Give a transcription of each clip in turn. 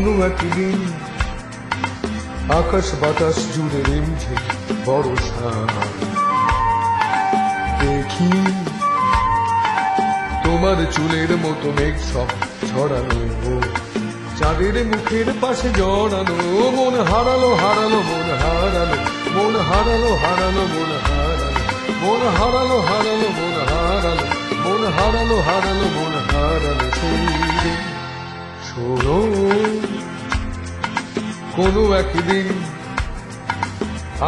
কোনো একদিন আকাশ বাতাস জুড়ে রিমঝিম বর্ষা দেখি তোমার চুলের মতো মেঘ সব ছড়ানো, চাঁদের মুখের পাশে জড়ানো, মন হারালো হারালো মন হারালো, মন হারালো হারালো মন হারালো, মন হারালো হারালো মন হারালো, মন হারালো হারালো মন হারালো। সেই দিন শোনো কোনো একদিন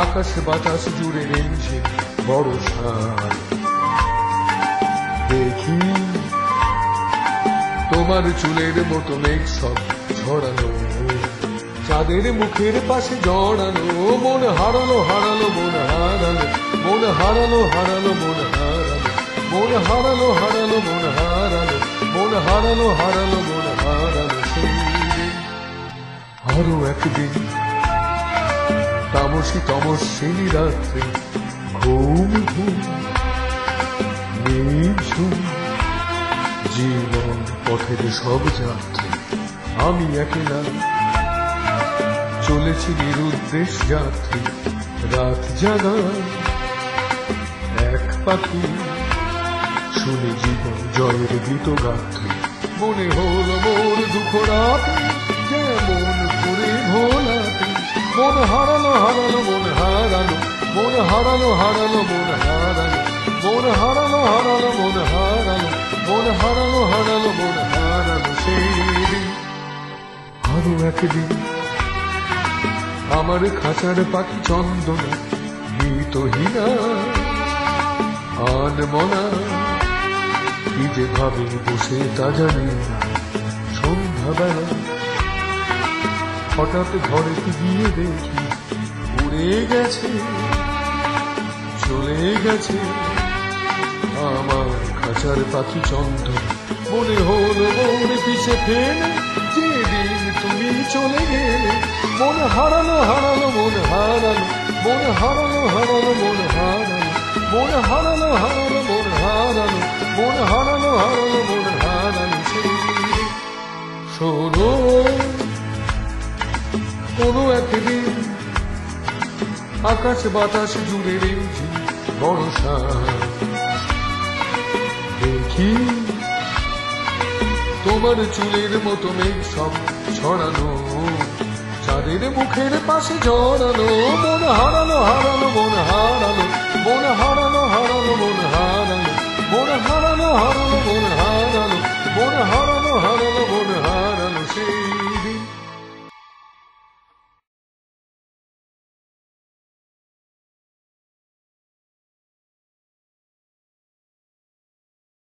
আকাশ বাতাস জুড়ে রিমঝিম বর্ষা দেখি তোমার চুলের মতো মেঘ সব ছড়ানো, চাঁদের মুখের পাশে জড়ানো, মন হারালো হারালো মন হারালো, মন হারালো হারালো মন হারালো, মন হারালো হারালো মন হারালো, মন হারালো হারালো মন হারালো। সেই দিন আরো একদিন তামসী তমস্বিনী রাত্রে ঘুম ঘুম নিঝুম জীবন পথের সব যাত্রী আমি একলা চলেছি নিরুদ্দেশ যাত্রী, রাত জাগা এক পাখি শুনে জীবন জয়ের গীত গাত্রী। মনে হলো মোর দুঃখ রাতে যেমন করে ভোলাতে, মন হারালো হারালো মন হারালো, মন হারালো হারালো মন হারালো, মন হারালো হারালো মন হারালো, মন হারালো হারালো মন হারালো। সেই দিন আরো একদিন আমার খাঁচার পাখি চন্দনা গীতহীনা আনমনা কি যে ভাবে বসে তা জানি না। সন্ধ্যাবেলা হঠাৎ ঘরে গিয়ে দেখি উড়ে গেছে চলে গেছে আমার খাঁচার পাখি চন্দন। মনে হলো মনে পিছে ফেলে যেদিন তুমি চলে গেলে, মন হারালো হারালো মন হারালো, মন হারালো হারালো মন হারালো, মন হারালো হারালো মন হারালো, মন হারালো হারালো মন হারালো। সেই শোনো কোনো একদিন আকাশ বাতাস জুড়ে রিমঝিম বর্ষা দেখি তোমার চুলের মতো মেঘ সব ছড়ানো, চাঁদের মুখের পাশে জড়ানো, মন হারালো হারালো মন হারালো, মন